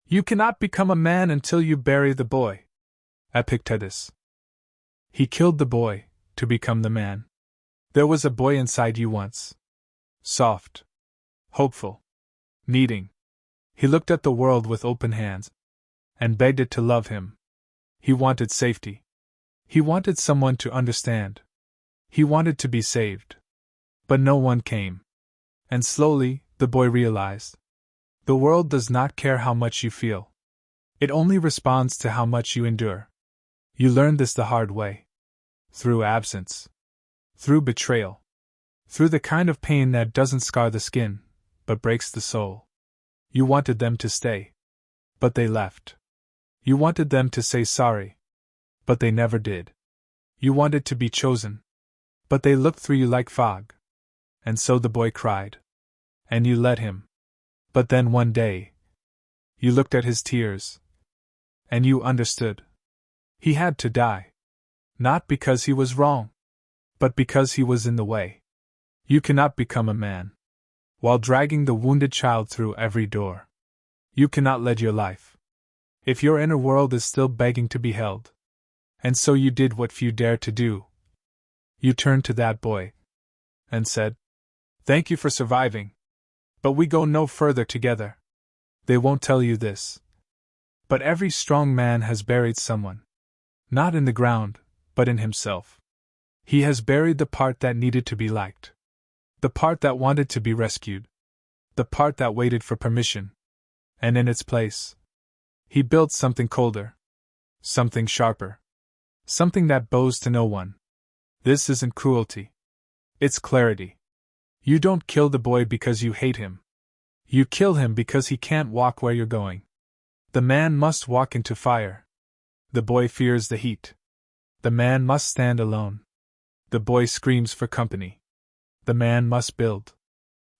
You cannot become a man until you bury the boy. Epictetus. He killed the boy, to become the man. There was a boy inside you once. Soft. Hopeful. Needing. He looked at the world with open hands. And begged it to love him. He wanted safety. He wanted someone to understand. He wanted to be saved. But no one came. And slowly, the boy realized. The world does not care how much you feel. It only responds to how much you endure. You learned this the hard way. Through absence. Through betrayal. Through the kind of pain that doesn't scar the skin, but breaks the soul. You wanted them to stay. But they left. You wanted them to say sorry. But they never did. You wanted to be chosen. But they looked through you like fog. And so the boy cried. And you let him. But then one day, you looked at his tears. And you understood. He had to die. Not because he was wrong, but because he was in the way. You cannot become a man while dragging the wounded child through every door. You cannot lead your life if your inner world is still begging to be held. And so you did what few dare to do. You turned to that boy and said, "Thank you for surviving. But we go no further together." They won't tell you this. But every strong man has buried someone. Not in the ground, but in himself. He has buried the part that needed to be liked. The part that wanted to be rescued. The part that waited for permission. And in its place, he built something colder. Something sharper. Something that bows to no one. This isn't cruelty. It's clarity. You don't kill the boy because you hate him. You kill him because he can't walk where you're going. The man must walk into fire. The boy fears the heat. The man must stand alone. The boy screams for company. The man must build.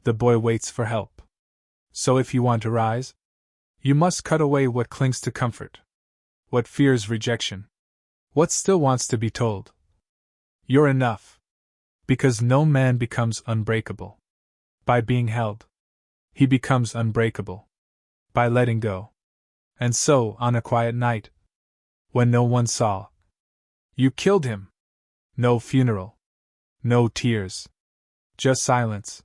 The boy waits for help. So if you want to rise, you must cut away what clings to comfort. What fears rejection. What still wants to be told. You're enough. Because no man becomes unbreakable by being held. He becomes unbreakable by letting go. And so, on a quiet night, when no one saw, you killed him. No funeral. No tears. Just silence.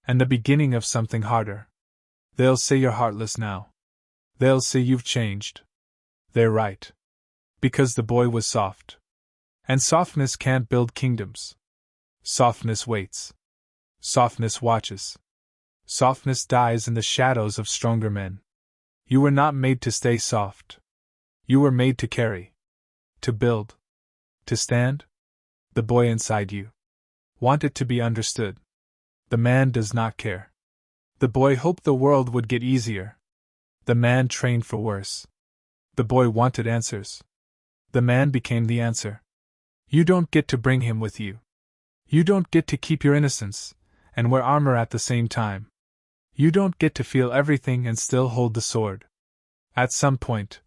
And the beginning of something harder. They'll say you're heartless now. They'll say you've changed. They're right. Because the boy was soft. And softness can't build kingdoms. Softness waits. Softness watches. Softness dies in the shadows of stronger men. You were not made to stay soft. You were made to carry. To build. To stand. The boy inside you wanted to be understood. The man does not care. The boy hoped the world would get easier. The man trained for worse. The boy wanted answers. The man became the answer. You don't get to bring him with you. You don't get to keep your innocence and wear armor at the same time. You don't get to feel everything and still hold the sword. At some point,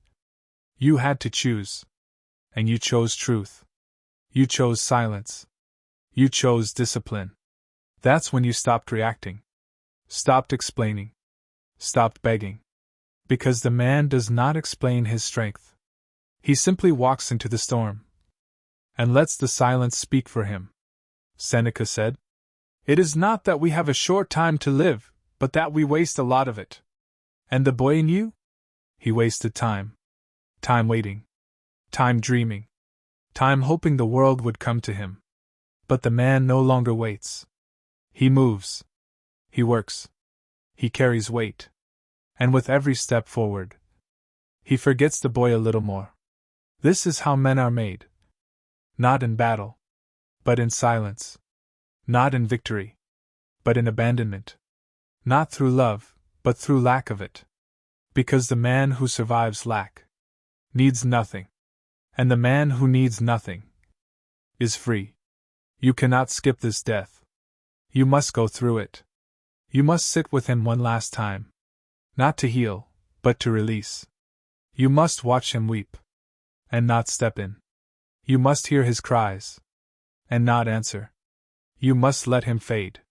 you had to choose. And you chose truth. You chose silence. You chose discipline. That's when you stopped reacting. Stopped explaining. Stopped begging. Because the man does not explain his strength. He simply walks into the storm. And lets the silence speak for him. Seneca said, "It is not that we have a short time to live, but that we waste a lot of it." And the boy in you? He wasted time. Time waiting. Time dreaming. Time hoping the world would come to him. But the man no longer waits. He moves. He works. He carries weight. And with every step forward, he forgets the boy a little more. This is how men are made. Not in battle, but in silence. Not in victory, but in abandonment. Not through love, but through lack of it. Because the man who survives lack needs nothing. And the man who needs nothing is free. You cannot skip this death. You must go through it. You must sit with him one last time. Not to heal, but to release. You must watch him weep. And not step in. You must hear his cries. And not answer. You must let him fade.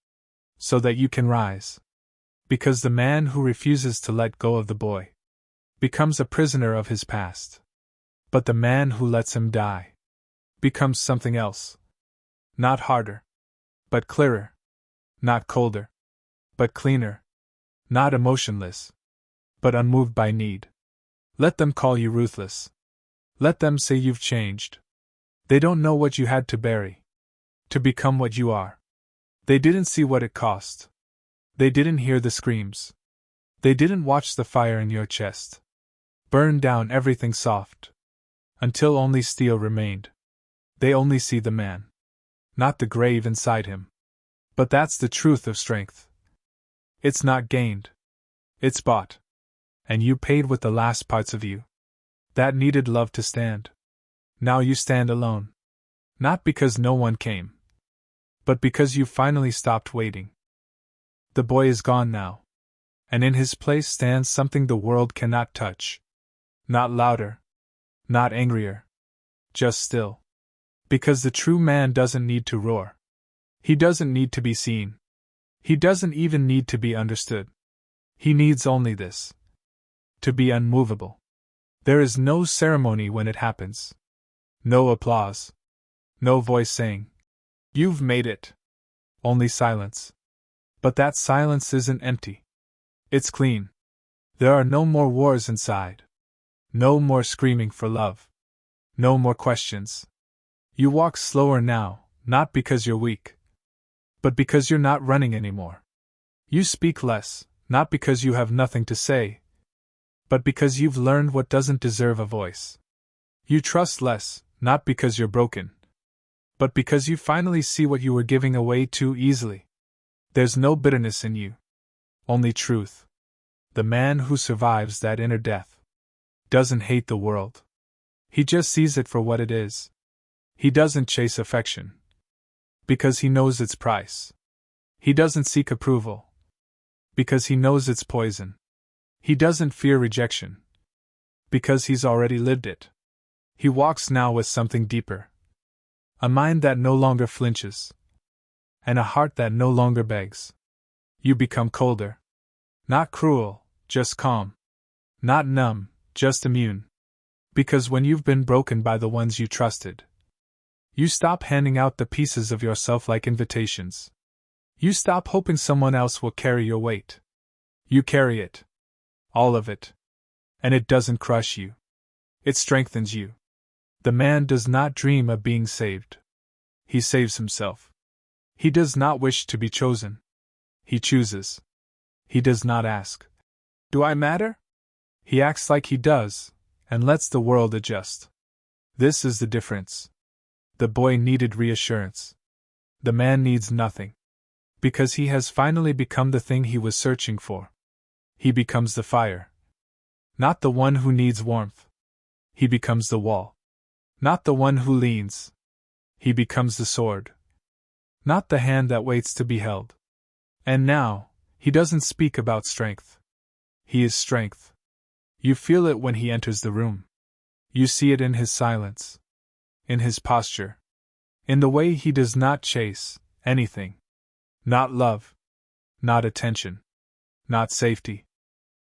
So that you can rise. Because the man who refuses to let go of the boy becomes a prisoner of his past. But the man who lets him die becomes something else. Not harder, but clearer. Not colder, but cleaner. Not emotionless, but unmoved by need. Let them call you ruthless. Let them say you've changed. They don't know what you had to bury to become what you are. They didn't see what it cost. They didn't hear the screams. They didn't watch the fire in your chest burn down everything soft, until only steel remained. They only see the man, not the grave inside him. But that's the truth of strength. It's not gained. It's bought. And you paid with the last parts of you that needed love to stand. Now you stand alone. Not because no one came, but because you finally stopped waiting. The boy is gone now, and in his place stands something the world cannot touch. Not louder, not angrier, just still. Because the true man doesn't need to roar. He doesn't need to be seen. He doesn't even need to be understood. He needs only this: to be unmovable. There is no ceremony when it happens. No applause. No voice saying, "You've made it." Only silence. But that silence isn't empty. It's clean. There are no more wars inside. No more screaming for love. No more questions. You walk slower now, not because you're weak, but because you're not running anymore. You speak less, not because you have nothing to say, but because you've learned what doesn't deserve a voice. You trust less, not because you're broken, but because you finally see what you were giving away too easily. There's no bitterness in you. Only truth. The man who survives that inner death doesn't hate the world. He just sees it for what it is. He doesn't chase affection, because he knows its price. He doesn't seek approval, because he knows it's poison. He doesn't fear rejection, because he's already lived it. He walks now with something deeper. A mind that no longer flinches, and a heart that no longer begs. You become colder. Not cruel, just calm. Not numb, just immune. Because when you've been broken by the ones you trusted, you stop handing out the pieces of yourself like invitations. You stop hoping someone else will carry your weight. You carry it. All of it. And it doesn't crush you. It strengthens you. The man does not dream of being saved. He saves himself. He does not wish to be chosen. He chooses. He does not ask, "Do I matter?" He acts like he does, and lets the world adjust. This is the difference. The boy needed reassurance. The man needs nothing. Because he has finally become the thing he was searching for. He becomes the fire. Not the one who needs warmth. He becomes the wall. Not the one who leans. He becomes the sword. Not the hand that waits to be held. And now, he doesn't speak about strength. He is strength. You feel it when he enters the room. You see it in his silence. In his posture. In the way he does not chase anything. Not love. Not attention. Not safety.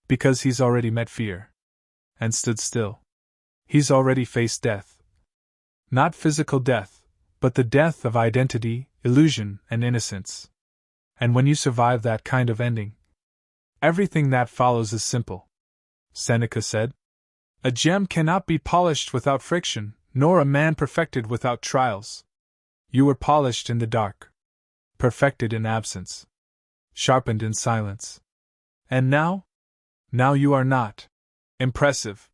Because he's already met fear. And stood still. He's already faced death. Not physical death, but the death of identity, illusion, and innocence. And when you survive that kind of ending, everything that follows is simple. Seneca said, "A gem cannot be polished without friction, nor a man perfected without trials." You were polished in the dark. Perfected in absence. Sharpened in silence. And now? Now you are not impressive.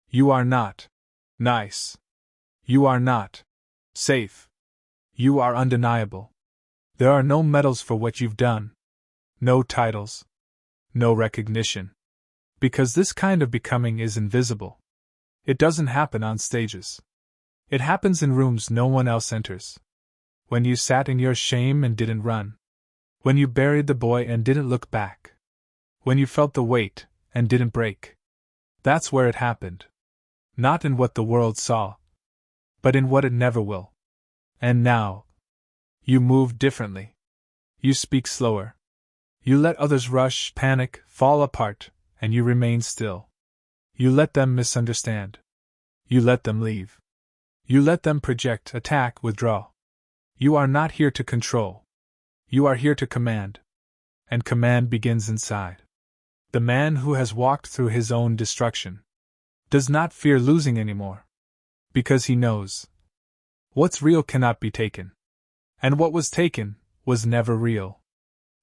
You are not nice. You are not safe. You are undeniable. There are no medals for what you've done. No titles. No recognition. Because this kind of becoming is invisible. It doesn't happen on stages. It happens in rooms no one else enters. When you sat in your shame and didn't run. When you buried the boy and didn't look back. When you felt the weight and didn't break. That's where it happened. Not in what the world saw, but in what it never will. And now, you move differently. You speak slower. You let others rush, panic, fall apart, and you remain still. You let them misunderstand. You let them leave. You let them project, attack, withdraw. You are not here to control. You are here to command. And command begins inside. The man who has walked through his own destruction does not fear losing anymore. Because he knows what's real cannot be taken. And what was taken was never real.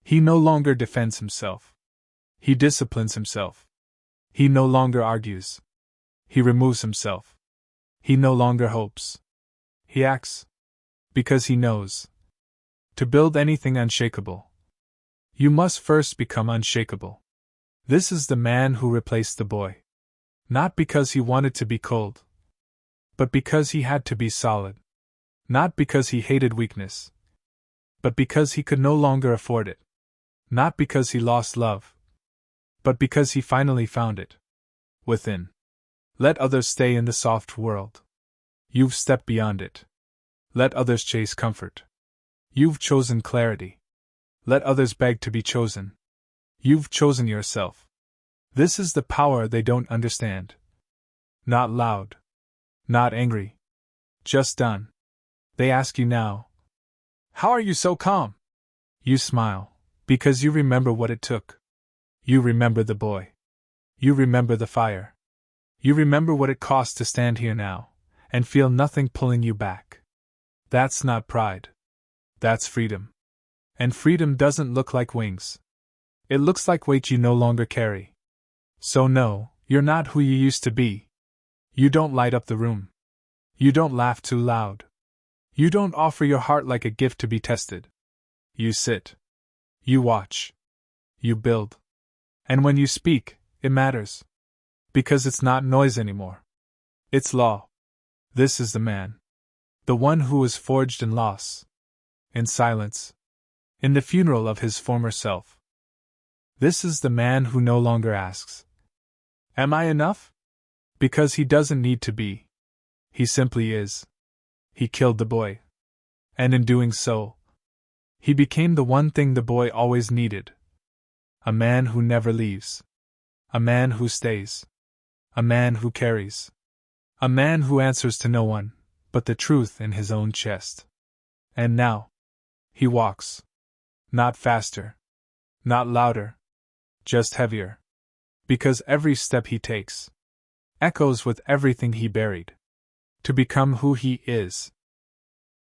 He no longer defends himself. He disciplines himself. He no longer argues. He removes himself. He no longer hopes. He acts. Because he knows. To build anything unshakable, you must first become unshakable. This is the man who replaced the boy. Not because he wanted to be cold, but because he had to be solid. Not because he hated weakness, but because he could no longer afford it. Not because he lost love, but because he finally found it within. Let others stay in the soft world. You've stepped beyond it. Let others chase comfort. You've chosen clarity. Let others beg to be chosen. You've chosen yourself. This is the power they don't understand. Not loud. Not angry. Just done. They ask you now, "How are you so calm?" You smile, because you remember what it took. You remember the boy. You remember the fire. You remember what it cost to stand here now, and feel nothing pulling you back. That's not pride. That's freedom. And freedom doesn't look like wings. It looks like weight you no longer carry. So no, you're not who you used to be. You don't light up the room. You don't laugh too loud. You don't offer your heart like a gift to be tested. You sit. You watch. You build. And when you speak, it matters. Because it's not noise anymore. It's law. This is the man. The one who was forged in loss. In silence. In the funeral of his former self. This is the man who no longer asks, "Am I enough?" Because he doesn't need to be. He simply is. He killed the boy. And in doing so, he became the one thing the boy always needed. A man who never leaves. A man who stays. A man who carries. A man who answers to no one but the truth in his own chest. And now, he walks. Not faster. Not louder. Just heavier. Because every step he takes echoes with everything he buried. To become who he is.